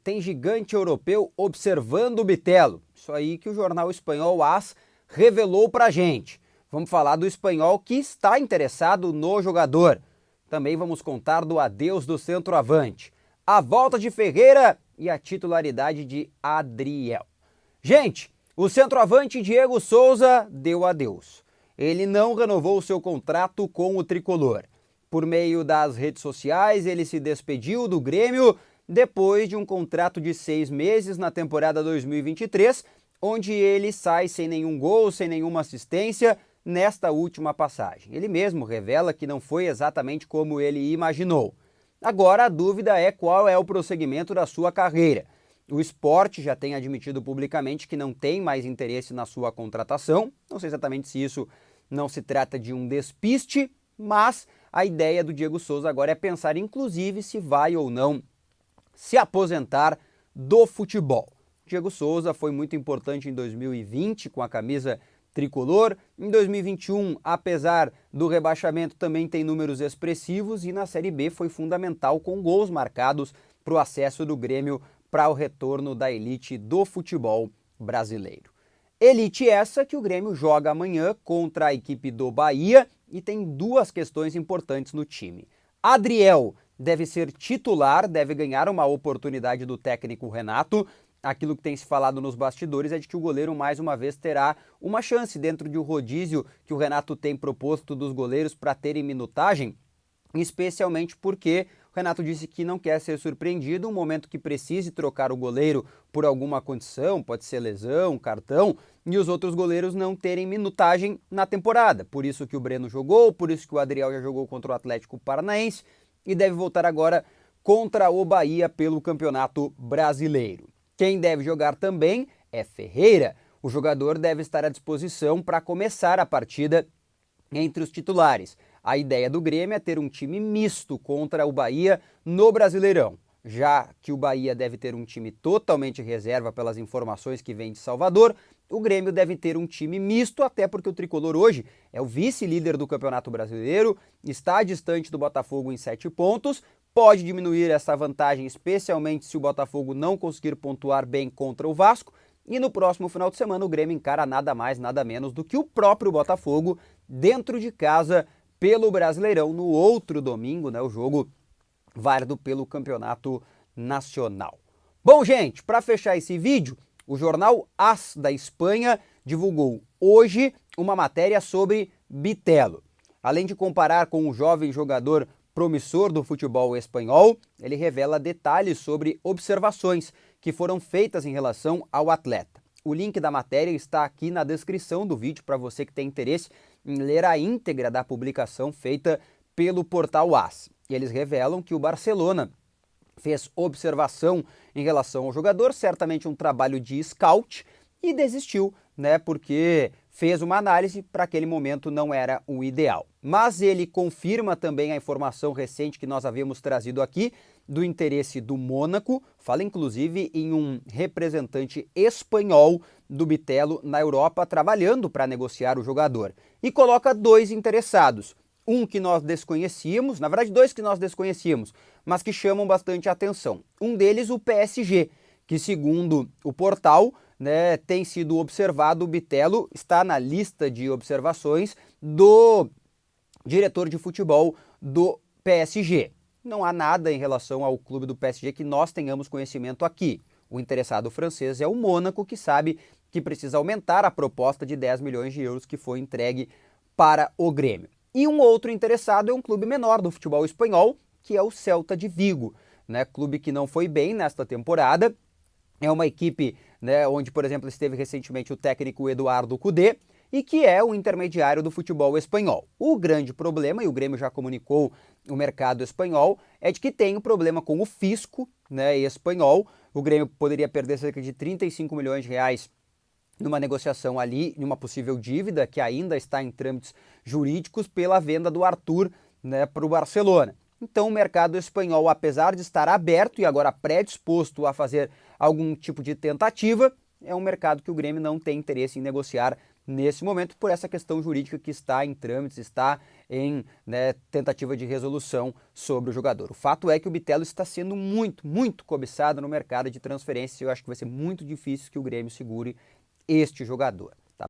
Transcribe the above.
tem gigante europeu observando o Bitelo. Isso aí que o jornal espanhol AS revelou pra gente. Vamos falar do espanhol que está interessado no jogador. Também vamos contar do adeus do centroavante, a volta de Ferreira e a titularidade de Adriel. Gente, o centroavante Diego Souza deu adeus. Ele não renovou o seu contrato com o tricolor. Por meio das redes sociais, ele se despediu do Grêmio depois de um contrato de 6 meses na temporada 2023, onde ele sai sem nenhum gol, sem nenhuma assistência nesta última passagem. Ele mesmo revela que não foi exatamente como ele imaginou. Agora a dúvida é qual é o prosseguimento da sua carreira. O Sport já tem admitido publicamente que não tem mais interesse na sua contratação. Não sei exatamente se isso não se trata de um despiste, mas a ideia do Diego Souza agora é pensar inclusive se vai ou não se aposentar do futebol. Diego Souza foi muito importante em 2020 com a camisa tricolor. Em 2021, apesar do rebaixamento, também tem números expressivos e na Série B foi fundamental com gols marcados para o acesso do Grêmio para o retorno da elite do futebol brasileiro. Elite essa que o Grêmio joga amanhã contra a equipe do Bahia e tem duas questões importantes no time. Adriel deve ser titular, deve ganhar uma oportunidade do técnico Renato. Aquilo que tem se falado nos bastidores é de que o goleiro mais uma vez terá uma chance dentro de um rodízio que o Renato tem proposto dos goleiros para terem minutagem, especialmente porque o Renato disse que não quer ser surpreendido, um momento que precise trocar o goleiro por alguma condição, pode ser lesão, cartão, e os outros goleiros não terem minutagem na temporada. Por isso que o Breno jogou, por isso que o Adriel já jogou contra o Atlético Paranaense e deve voltar agora contra o Bahia pelo Campeonato Brasileiro. Quem deve jogar também é Ferreira. O jogador deve estar à disposição para começar a partida entre os titulares. A ideia do Grêmio é ter um time misto contra o Bahia no Brasileirão, já que o Bahia deve ter um time totalmente reserva pelas informações que vêm de Salvador. O Grêmio deve ter um time misto, até porque o tricolor hoje é o vice-líder do Campeonato Brasileiro, está distante do Botafogo em 7 pontos, pode diminuir essa vantagem, especialmente se o Botafogo não conseguir pontuar bem contra o Vasco. E no próximo final de semana o Grêmio encara nada mais, nada menos do que o próprio Botafogo dentro de casa pelo Brasileirão no outro domingo, né? O jogo válido pelo Campeonato Nacional. Bom, gente, para fechar esse vídeo, o jornal AS da Espanha divulgou hoje uma matéria sobre Bitelo. Além de comparar com o jovem jogador promissor do futebol espanhol, ele revela detalhes sobre observações que foram feitas em relação ao atleta. O link da matéria está aqui na descrição do vídeo para você que tem interesse em ler a íntegra da publicação feita pelo portal AS. E eles revelam que o Barcelona fez observação em relação ao jogador, certamente um trabalho de scout, e desistiu, né, porque fez uma análise, para aquele momento não era o ideal. Mas ele confirma também a informação recente que nós havíamos trazido aqui, do interesse do Mônaco, fala inclusive em um representante espanhol do Bitelo na Europa trabalhando para negociar o jogador. E coloca dois interessados, um que nós desconhecíamos, na verdade dois que nós desconhecíamos, mas que chamam bastante atenção. Um deles o PSG, que segundo o portal, né, tem sido observado, o Bitelo está na lista de observações do diretor de futebol do PSG. Não há nada em relação ao clube do PSG que nós tenhamos conhecimento aqui. O interessado francês é o Mônaco, que sabe que precisa aumentar a proposta de 10 milhões de euros que foi entregue para o Grêmio. E um outro interessado é um clube menor do futebol espanhol, que é o Celta de Vigo, né, clube que não foi bem nesta temporada. É uma equipe, né, onde, por exemplo, esteve recentemente o técnico Eduardo Cudê, e que é o intermediário do futebol espanhol. O grande problema, e o Grêmio já comunicou o mercado espanhol, é de que tem um problema com o fisco, né, espanhol. O Grêmio poderia perder cerca de 35 milhões de reais numa negociação ali, numa possível dívida que ainda está em trâmites jurídicos pela venda do Arthur, né, para o Barcelona. Então o mercado espanhol, apesar de estar aberto e agora predisposto a fazer algum tipo de tentativa, é um mercado que o Grêmio não tem interesse em negociar nesse momento por essa questão jurídica que está em trâmites, está em tentativa de resolução sobre o jogador. O fato é que o Bitelo está sendo muito cobiçado no mercado de transferências e eu acho que vai ser muito difícil que o Grêmio segure este jogador.